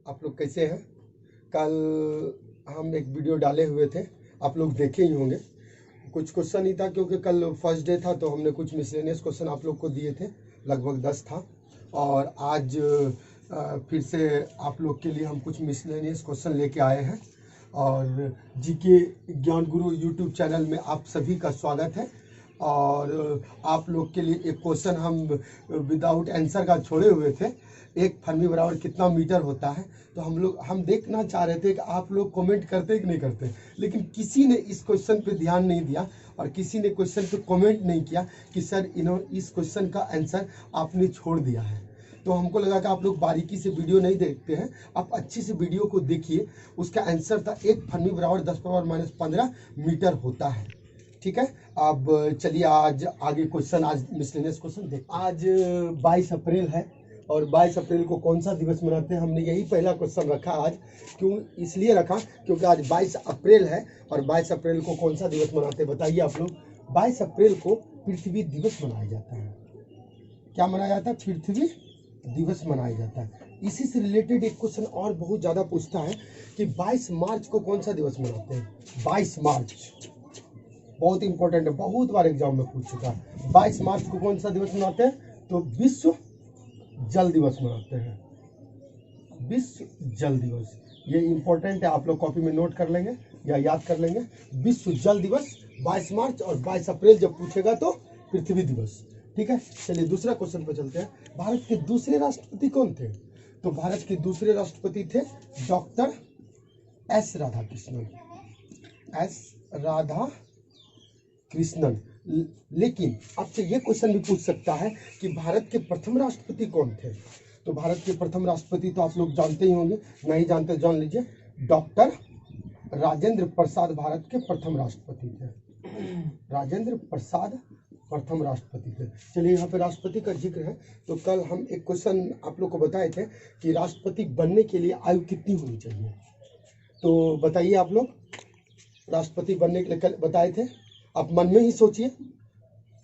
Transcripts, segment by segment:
आप लोग कैसे हैं। कल हम एक वीडियो डाले हुए थे, आप लोग देखे ही होंगे। कुछ क्वेश्चन ही था क्योंकि कल फर्स्ट डे था, तो हमने कुछ मिसलेनियस क्वेश्चन आप लोग को दिए थे, लगभग 10 था। और आज फिर से आप लोग के लिए हम कुछ मिसलेनियस क्वेश्चन लेके आए हैं। और जीके ज्ञान गुरु यूट्यूब चैनल में आप सभी का स्वागत है। और आप लोग के लिए एक क्वेश्चन हम विदाउट आंसर का छोड़े हुए थे, एक फर्मी बराबर कितना मीटर होता है। तो हम देखना चाह रहे थे कि आप लोग कमेंट करते कि नहीं करते, लेकिन किसी ने इस क्वेश्चन पे ध्यान नहीं दिया और किसी ने क्वेश्चन पे कमेंट नहीं किया कि सर इन्होंने इस क्वेश्चन का आंसर आपने छोड़ दिया है। तो हमको लगा कि आप लोग बारीकी से वीडियो नहीं देखते हैं, आप अच्छे से वीडियो को देखिए। उसका आंसर था एक फर्मी बराबर 10⁻⁻15 मीटर होता है। ठीक है, अब चलिए आज आगे क्वेश्चन, आज मिसलेनियस क्वेश्चन देख। आज 22 अप्रैल है और 22 अप्रैल को कौन सा दिवस मनाते हैं, हमने यही पहला क्वेश्चन रखा आज। क्यों इसलिए रखा क्योंकि आज 22 अप्रैल है और 22 अप्रैल को कौन सा दिवस मनाते हैं बताइए आप लोग। 22 अप्रैल को पृथ्वी दिवस मनाया जाता है। क्या मनाया जाता है? पृथ्वी दिवस मनाया जाता है। इसी से रिलेटेड एक क्वेश्चन और बहुत ज़्यादा पूछता है कि 22 मार्च को कौन सा दिवस मनाते हैं। 22 मार्च बहुत इंपॉर्टेंट है, बहुत बार एग्जाम में पूछ चुका है। 22 मार्च को कौन सा दिवस मनाते हैं? तो विश्व जल दिवस मनाते हैं। विश्व जल दिवस, ये इंपॉर्टेंट है, आप लोग कॉपी में नोट कर लेंगे या याद कर लेंगे। विश्व जल दिवस 22 मार्च और 22 अप्रैल जब पूछेगा तो पृथ्वी दिवस। ठीक है, चलिए दूसरा क्वेश्चन पर चलते हैं। भारत के दूसरे राष्ट्रपति कौन थे? तो भारत के दूसरे राष्ट्रपति थे doctor S Radhakrishnan. S Radhakrishnan. लेकिन आपसे ये क्वेश्चन भी पूछ सकता है कि भारत के प्रथम राष्ट्रपति कौन थे? तो भारत के प्रथम राष्ट्रपति तो आप लोग जानते ही होंगे, नहीं जानते जान लीजिए, डॉक्टर राजेंद्र प्रसाद भारत के प्रथम राष्ट्रपति थे। राजेंद्र प्रसाद प्रथम राष्ट्रपति थे। चलिए यहाँ पे राष्ट्रपति का जिक्र है, तो कल हम एक क्वेश्चन आप लोग को बताए थे कि राष्ट्रपति बनने के लिए आयु कितनी होनी चाहिए। तो बताइए आप लोग, राष्ट्रपति बनने के लिए कल बताए थे, आप मन में ही सोचिए,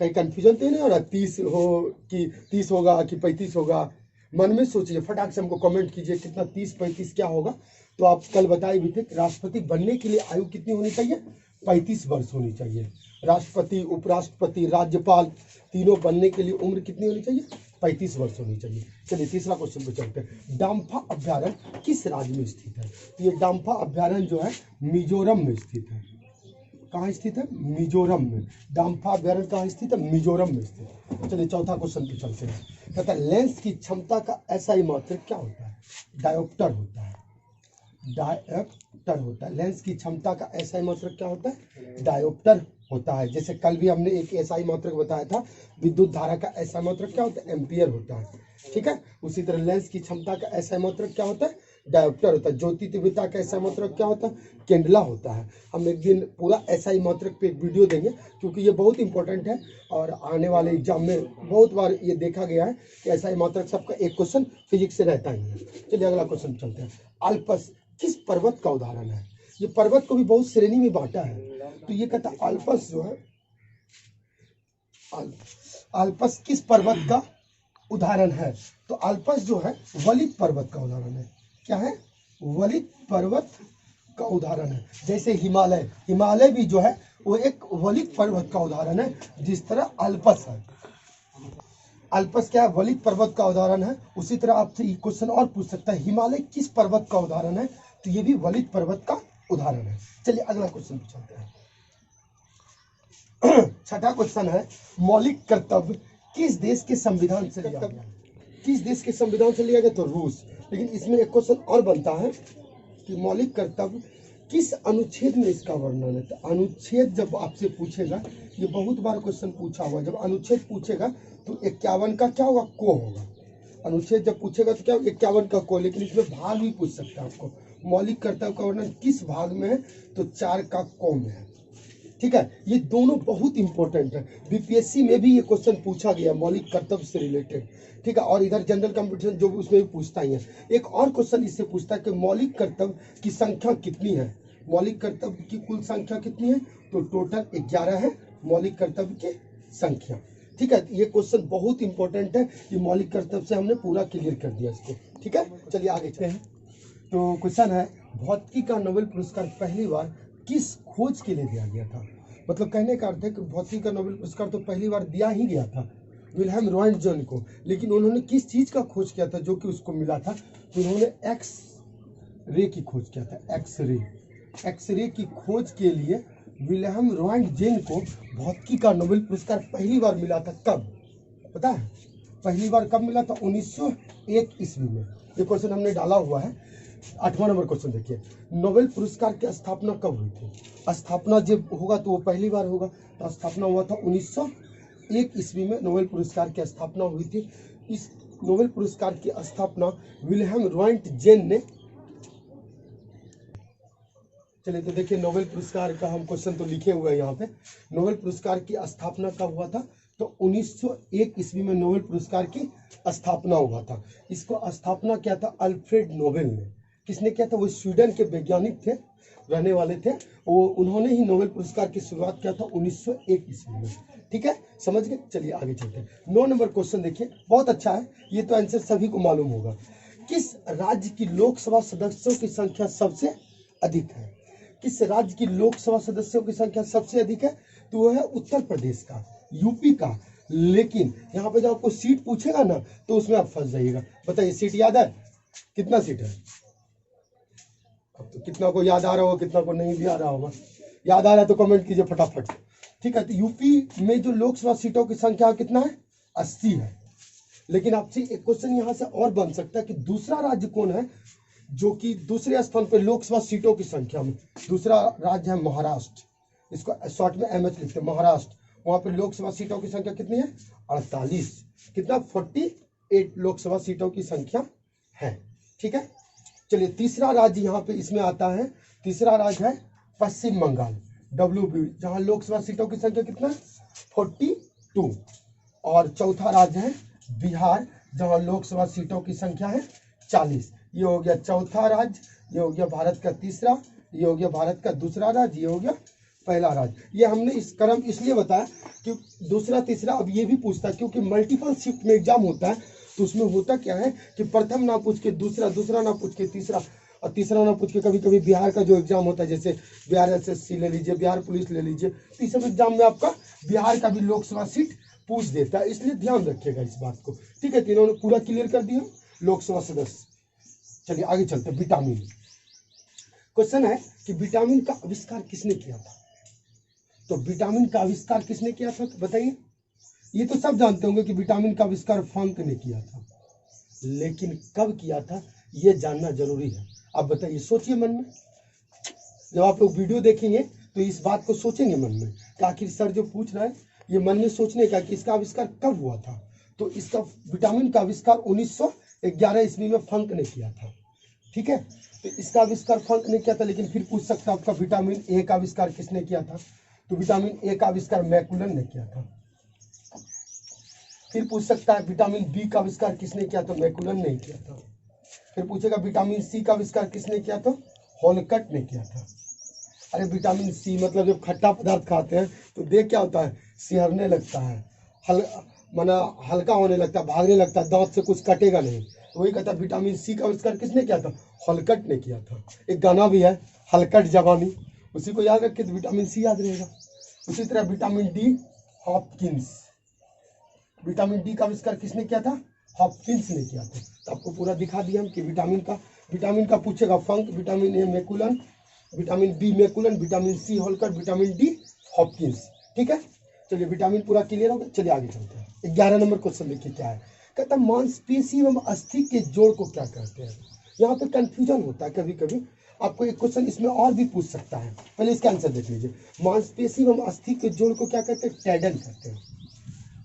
कहीं कंफ्यूजन तो नहीं हो रहा 30 हो कि 30 होगा कि 35 होगा। मन में सोचिए, फटाक से हमको कमेंट कीजिए कितना 30-35 क्या होगा। तो आप कल बताए भी थे राष्ट्रपति बनने के लिए आयु कितनी होनी चाहिए? 35 वर्ष होनी चाहिए। राष्ट्रपति, उपराष्ट्रपति, राज्यपाल तीनों बनने के लिए उम्र कितनी होनी चाहिए? 35 वर्ष होनी चाहिए। चलिए तीसरा क्वेश्चन पे चलते हैं। डाम्फा अभ्यारण्य किस राज्य में स्थित है? ये डाम्फा अभ्यारण्य जो है मिजोरम में स्थित है। कहाँ स्थित है? मिजोरम में। डाम्फा अभ्यारण्य कहाँ स्थित है? मिजोरम में स्थित। चलिए चौथा क्वेश्चन पे चलते हैं। कहता है लेंस की क्षमता का SI मात्रक क्या होता है? डायोप्टर होता है। डायोप्टर होता है। लेंस की क्षमता का SI मात्रक क्या होता है? डायोप्टर होता है। जैसे कल भी हमने एक SI मात्रक बताया था, विद्युत धारा का SI मात्रक क्या होता है? एम्पियर होता है। ठीक है, उसी तरह लेंस की क्षमता का SI मात्रक क्या होता है? डायोप्टर होता है। ज्योति तीव्रता का SI मात्रक क्या होता है? केंडला होता है। हम एक दिन पूरा SI मात्रक पे एक वीडियो देंगे क्योंकि ये बहुत इंपॉर्टेंट है और आने वाले एग्जाम में बहुत बार ये देखा गया है कि SI मात्रक सबका एक क्वेश्चन फिजिक्स से रहता ही है। चलिए अगला क्वेश्चन चलते हैं। अल्पस किस पर्वत का उदाहरण है? ये पर्वत को भी बहुत श्रेणी में बांटा है। तो ये कहता है अल्पस जो है, अल्पस किस पर्वत का उदाहरण है? तो अल्पस जो है वलित पर्वत का उदाहरण है। क्या है? वलित पर्वत का उदाहरण है। जैसे हिमालय, हिमालय भी जो है वो एक वलित पर्वत का उदाहरण है, जिस तरह अल्पस है। अल्पस क्या है? वलित पर्वत का उदाहरण है। उसी तरह आपसे ये क्वेश्चन और पूछ सकता है हिमालय किस पर्वत का उदाहरण है? तो ये भी वलित पर्वत का उदाहरण है। चलिए अगला क्वेश्चन पे चलते हैं। छठा क्वेश्चन है मौलिक कर्तव्य किस देश के संविधान से लिया गया? किस देश के संविधान से लिया गया? तो रूस। लेकिन इसमें एक क्वेश्चन और बनता है कि मौलिक कर्तव्य किस अनुच्छेद में इसका वर्णन है? तो अनुच्छेद जब आपसे पूछेगा, ये बहुत बार क्वेश्चन पूछा हुआ, जब अनुच्छेद पूछेगा तो 51 का क्या होगा? को होगा। अनुच्छेद जब पूछेगा तो क्या 51 का को, लेकिन इसमें भाग भी पूछ सकता है आपको। मौलिक कर्तव्य का वर्णन किस भाग में है? तो 4 का को में है। ठीक है, ये दोनों बहुत इंपॉर्टेंट है। बीपीएससी में भी ये क्वेश्चन पूछा गया मौलिक कर्तव्य से रिलेटेड। ठीक है, और इधर जनरल कंपटीशन जो भी उसमें भी पूछता ही है। एक और क्वेश्चन इससे पूछता है कि मौलिक कर्तव्य की संख्या कितनी है? मौलिक कर्तव्य की कुल संख्या कितनी है? तो टोटल 11 है मौलिक कर्तव्य की संख्या। ठीक है, ये क्वेश्चन बहुत इंपॉर्टेंट है। ये मौलिक कर्तव्य से हमने पूरा क्लियर कर दिया इसको। ठीक है, चलिए आगे चलते हैं। तो क्वेश्चन है, भौतिकी का नोबेल पुरस्कार पहली बार किस खोज के लिए दिया गया था? मतलब कहने का अर्थ है कि भौतिकी का नोबेल पुरस्कार तो पहली बार दिया ही गया था विल्हेम रॉयंटजेन को, लेकिन उन्होंने किस चीज का खोज किया था जो कि उसको मिला था? तो उन्होंने एक्स रे की खोज किया था। एक्स रे की खोज के लिए विल्हेम रॉयंटजेन को भौतिकी का नोबेल पुरस्कार पहली बार मिला था। कब पता है? पहली बार कब मिला था? 1901 ईस्वी में। ये क्वेश्चन हमने डाला हुआ है। 8वां नंबर क्वेश्चन देखिए, नोबेल पुरस्कार की स्थापना कब हुई थी? स्थापना जब होगा तो वो पहली बार होगा, तो स्थापना हुआ था 1901 ईस्वी में नोबेल पुरस्कार की स्थापना हुई थी। इस नोबेल पुरस्कार की स्थापना विल्हेम रॉयंटजेन ने, चलिए तो देखिए नोबेल पुरस्कार का हम क्वेश्चन तो लिखे हुए हैं यहाँ पे। नोबेल पुरस्कार की स्थापना कब हुआ था? तो 1901 ईस्वी में नोबेल पुरस्कार की स्थापना हुआ था। इसको स्थापना किया था अल्फ्रेड नोबेल ने। किसने किया था? वो स्वीडन के वैज्ञानिक थे, रहने वाले थे वो, उन्होंने ही नोबेल पुरस्कार की शुरुआत किया था 1901 ईस्वी में। ठीक है, समझ गए? चलिए आगे चलते हैं। 9 नंबर क्वेश्चन देखिए, बहुत अच्छा है, ये तो आंसर सभी को मालूम होगा। किस राज्य की लोकसभा सदस्यों की संख्या सबसे अधिक है? किस राज्य की लोकसभा सदस्यों की संख्या सबसे अधिक है? तो वो है उत्तर प्रदेश का, यूपी का। लेकिन यहाँ पे जब आपको सीट पूछेगा ना तो उसमें आप फंस जाइएगा। बताइए सीट याद है? कितना सीट है? अब तो कितना को याद आ रहा होगा, कितना को नहीं भी आ रहा होगा। याद आ रहा है तो कमेंट कीजिए फटाफट। ठीक है, तो यूपी में जो लोकसभा सीटों की संख्या कितना है? 80 है। लेकिन आपसे एक क्वेश्चन यहाँ से और बन सकता है कि दूसरा राज्य कौन है जो कि दूसरे स्थान पर लोकसभा सीटों की संख्या में? दूसरा राज्य है महाराष्ट्र, इसको शॉर्ट में एमएच लिखते हैं, महाराष्ट्र। वहां पर लोकसभा सीटों की संख्या कितनी है? 48। कितना? 48 लोकसभा सीटों की संख्या है। ठीक है, चलिए तीसरा राज्य यहाँ पे इसमें आता है। तीसरा राज्य है पश्चिम बंगाल, WB, जहाँ लोकसभा सीटों की संख्या कितना है? 42। और चौथा राज्य है बिहार, जहाँ लोकसभा सीटों की संख्या है 40। ये हो गया चौथा राज्य, ये हो गया भारत का तीसरा, ये हो गया भारत का दूसरा राज्य, ये हो गया पहला राज्य। ये हमने इस क्रम इसलिए बताया कि दूसरा तीसरा अब ये भी पूछता है, क्योंकि मल्टीपल शिफ्ट में एग्जाम होता है तो उसमें होता क्या है कि प्रथम ना पूछ के दूसरा, दूसरा ना पूछ के तीसरा, और तीसरा ना पूछ के कभी कभी बिहार का जो एग्जाम होता है, जैसे बिहार SSC ले लीजिए, बिहार पुलिस ले लीजिए, तो इस सब एग्जाम में आपका बिहार का भी लोकसभा सीट पूछ देता है, इसलिए ध्यान रखिएगा इस बात को। ठीक है, तीनों ने पूरा क्लियर कर दिया लोकसभा सदस्य। चलिए आगे चलते हैं। विटामिन क्वेश्चन है कि विटामिन का आविष्कार किसने किया था? तो विटामिन का आविष्कार किसने किया था? तो बताइए। ये तो सब जानते होंगे कि विटामिन का आविष्कार फंक ने किया था, लेकिन कब किया था ये जानना जरूरी है। आप बताइए, सोचिए मन में। जब आप लोग वीडियो देखेंगे तो इस बात को सोचेंगे मन में कि आखिर सर जो पूछ रहा है ये मन में सोचने का कि इसका आविष्कार कब हुआ था। तो इसका विटामिन का आविष्कार 1911 ईस्वी में फंक ने किया था। ठीक है, तो इसका आविष्कार फंक ने किया था, लेकिन फिर पूछ सकता है आपका विटामिन ए का आविष्कार किसने किया था? तो विटामिन ए का आविष्कार मैकुलन ने किया था। फिर पूछ सकता है विटामिन बी का आविष्कार किसने किया? तो मैकुलन ने किया था। फिर पूछेगा विटामिन सी का आविष्कार किसने किया? तो हॉलकट ने किया था। अरे विटामिन सी मतलब जब खट्टा पदार्थ खाते हैं तो देख क्या होता है? सिहरने लगता है, हल्का होने लगता है, भागने लगता है, दांत से कुछ कटेगा नहीं। तो वही कहता है विटामिन सी का आविष्कार किसने किया था? हॉलकट ने किया था। एक गाना भी है हलकट जवानी, उसी को याद रखिए तो विटामिन सी याद रहेगा। उसी तरह vitamin D, Hopkins. Vitamin D का आविष्कार किसने किया था? हॉपकिंस ने किया था। तो आपको पूरा दिखा दिया हम कि विटामिन का पूछेगा Funk, vitamin A McCollum, vitamin B McCollum, vitamin C हॉलकट, विटामिन डी हॉपकिंस। ठीक है, चलिए विटामिन पूरा क्लियर हो गया। चलिए आगे चलते हैं। 11 नंबर क्वेश्चन देखिए क्या है। कहता है मांसपेशी एवं अस्थि के जोड़ को क्या कहते हैं? यहाँ पे कंफ्यूजन होता है कभी कभी। आपको एक क्वेश्चन इसमें और भी पूछ सकता है, पहले इसका आंसर देख लीजिए। मांसपेशी एवं अस्थि के जोड़ को क्या कहते हैं? टेंडन कहते हैं।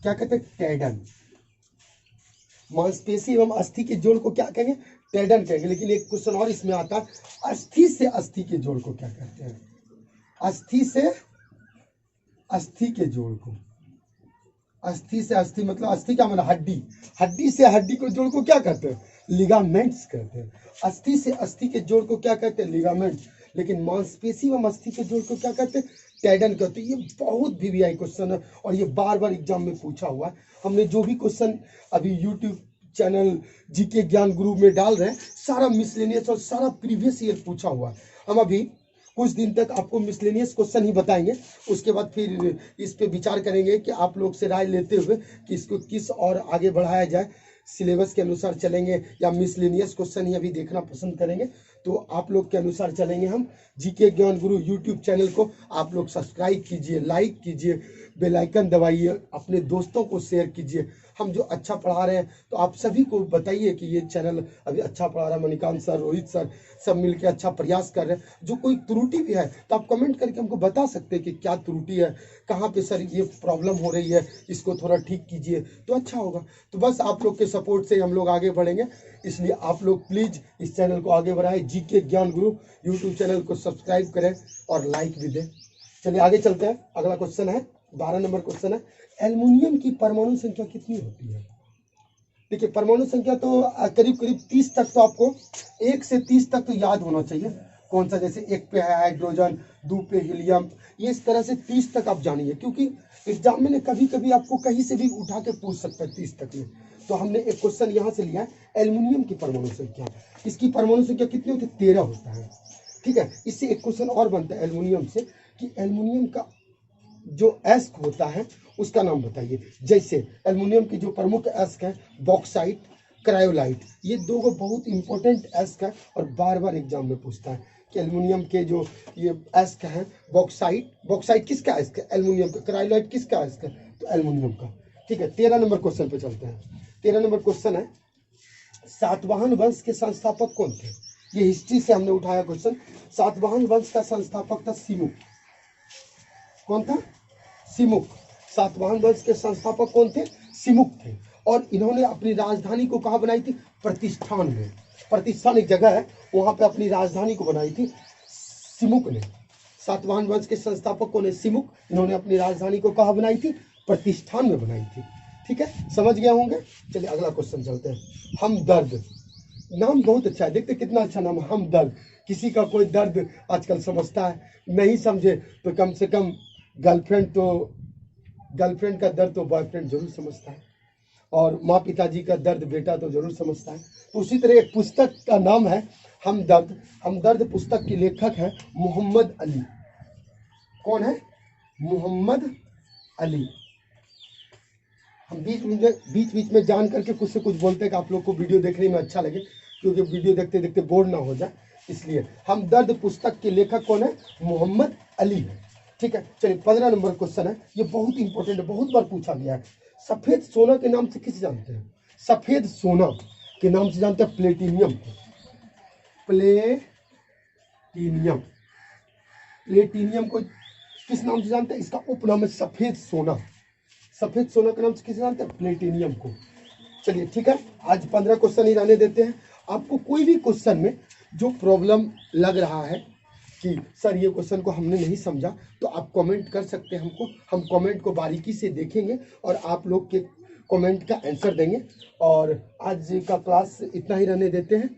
क्या कहते हैं? टेंडन। मांसपेशी एवं अस्थि के जोड़ को क्या कहेंगे? टेंडन कहेंगे। लेकिन एक क्वेश्चन और इसमें आता है, अस्थि से अस्थि के जोड़ को क्या कहते हैं? अस्थि से अस्थि के जोड़ को, अस्थि से अस्थि मतलब अस्थि क्या मतलब? हड्डी। हड्डी से हड्डी को जोड़ को क्या कहते हैं? लिगामेंट्स कहते हैं। अस्थि से अस्थि के जोड़ को क्या कहते हैं? लिगामेंट्स। लेकिन मांसपेशी व अस्थि के जोड़ को क्या कहते हैं? टेंडन कहते हैं। ये बहुत VVI क्वेश्चन है और ये बार बार एग्जाम में पूछा हुआ है। हमने जो भी क्वेश्चन अभी यूट्यूब चैनल जीके ज्ञान गुरु में डाल रहे हैं, सारा मिसलेनियस और सारा प्रीवियस ईयर पूछा हुआ है। हम अभी कुछ दिन तक आपको मिसलेनियस क्वेश्चन ही बताएंगे, उसके बाद फिर इस पे विचार करेंगे कि आप लोग से राय लेते हुए कि इसको किस और आगे बढ़ाया जाए, सिलेबस के अनुसार चलेंगे या मिसलेनियस क्वेश्चन ही अभी देखना पसंद करेंगे। तो आप लोग के अनुसार चलेंगे हम। जीके ज्ञान गुरु यूट्यूब चैनल को आप लोग सब्सक्राइब कीजिए, लाइक कीजिए, बेल आइकन दबाइए, अपने दोस्तों को शेयर कीजिए। हम जो अच्छा पढ़ा रहे हैं तो आप सभी को बताइए कि ये चैनल अभी अच्छा पढ़ा रहा है, मणिकांत सर, रोहित सर सब मिलकर अच्छा प्रयास कर रहे हैं। जो कोई त्रुटि भी है तो आप कमेंट करके हमको बता सकते हैं कि क्या त्रुटि है, कहाँ पे सर ये प्रॉब्लम हो रही है, इसको थोड़ा ठीक कीजिए तो अच्छा होगा। तो बस आप लोग के सपोर्ट से हम लोग आगे बढ़ेंगे, इसलिए आप लोग प्लीज इस चैनल को आगे बढ़ाएं। जीके ज्ञान गुरु यूट्यूब चैनल को सब्सक्राइब करें और लाइक भी दें। चलिए आगे चलते हैं। अगला क्वेश्चन है 12 नंबर क्वेश्चन है, एल्युमिनियम की परमाणु संख्या कितनी होती है? देखिए परमाणु संख्या तो करीब करीब 30 तक तो आपको 1 से 30 तक तो याद होना चाहिए। कौन सा, जैसे 1 पे है हाइड्रोजन, 2 पे हीलियम, ये इस तरह से 30 तक आप जानिए, क्योंकि एग्जाम में कभी कभी आपको कहीं से भी उठा के पूछ सकता है 30 तक में। तो हमने एक क्वेश्चन यहाँ से लिया है, एल्युमिनियम की परमाणु संख्या, इसकी परमाणु संख्या कितनी होती है? 13 होता है। ठीक है, इससे एक क्वेश्चन और बनता है एल्युमिनियम से कि एल्युमिनियम का जो एस्क होता है उसका नाम बताइए। जैसे एल्युमिनियम की जो प्रमुख एस्क है बॉक्साइट, क्रायोलाइट, ये दो को बहुत इंपॉर्टेंट एस्क है और बार बार एग्जाम में पूछता है कि एल्युमिनियम के जो ये एस्क है बॉक्साइट, बॉक्साइट किसका एस्क है? एल्युमिनियम का। क्रायोलाइट किसका एस्क है? तो एल्युमिनियम का। ठीक है, 13 नंबर क्वेश्चन पे चलते हैं। 13 नंबर क्वेश्चन है, सातवाहन वंश के संस्थापक कौन थे? ये हिस्ट्री से हमने उठाया क्वेश्चन। सातवाहन वंश का संस्थापक था सिमुक। कौन था? सिमुक। सातवाहन वंश के संस्थापक कौन थे? सिमुक थे। और इन्होंने अपनी राजधानी को कहाँ बनाई थी? प्रतिष्ठान में। प्रतिष्ठान एक जगह है, वहां पे अपनी राजधानी को बनाई थी सिमुक ने। सातवाहन वंश के संस्थापक कौन है? सिमुक। इन्होंने अपनी राजधानी को कहाँ बनाई थी? प्रतिष्ठान में बनाई थी। ठीक है, समझ गए होंगे। चलिए अगला क्वेश्चन चलते हैं। हमदर्द, नाम बहुत अच्छा है, देखते कितना अच्छा नाम है, हमदर्द। किसी का कोई दर्द आजकल समझता है, नहीं समझे तो कम से कम गर्लफ्रेंड का दर्द तो बॉयफ्रेंड जरूर समझता है, और माँ पिताजी का दर्द बेटा तो जरूर समझता है। तो उसी तरह एक पुस्तक का नाम है हमदर्द। हमदर्द पुस्तक के लेखक है मोहम्मद अली। कौन है? मोहम्मद अली। हम बीच बीच में जान करके कुछ से कुछ बोलते हैं कि आप लोग को वीडियो देखने में अच्छा लगे, क्योंकि वीडियो देखते देखते बोर ना हो जाए, इसलिए हमदर्द पुस्तक के लेखक कौन है? मोहम्मद अली है। ठीक है, चलिए 15 नंबर क्वेश्चन है, ये बहुत इंपॉर्टेंट है, बहुत बार पूछा गया है। सफेद सोना के नाम से किसे जानते हैं? सफेद सोना के नाम से जानते हैं प्लेटिनियम को। प्लेटिनियम, प्लेटिनियम को किस नाम से जानते हैं? इसका उपनाम है सफेद सोना। सफेद सोना के नाम से किसे जानते हैं? प्लेटिनियम को। चलिए ठीक है, आज 15 क्वेश्चन ही रहने देते हैं। आपको कोई भी क्वेश्चन में जो प्रॉब्लम लग रहा है कि सर ये क्वेश्चन को हमने नहीं समझा, तो आप कमेंट कर सकते हैं हमको, हम कमेंट को बारीकी से देखेंगे और आप लोग के कमेंट का आंसर देंगे। और आज का क्लास इतना ही रहने देते हैं,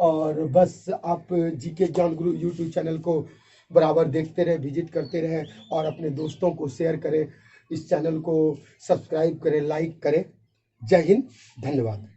और बस आप जीके ज्ञान गुरु यूट्यूब चैनल को बराबर देखते रहे, विजिट करते रहे और अपने दोस्तों को शेयर करें, इस चैनल को सब्सक्राइब करें, लाइक करें। जय हिंद, धन्यवाद।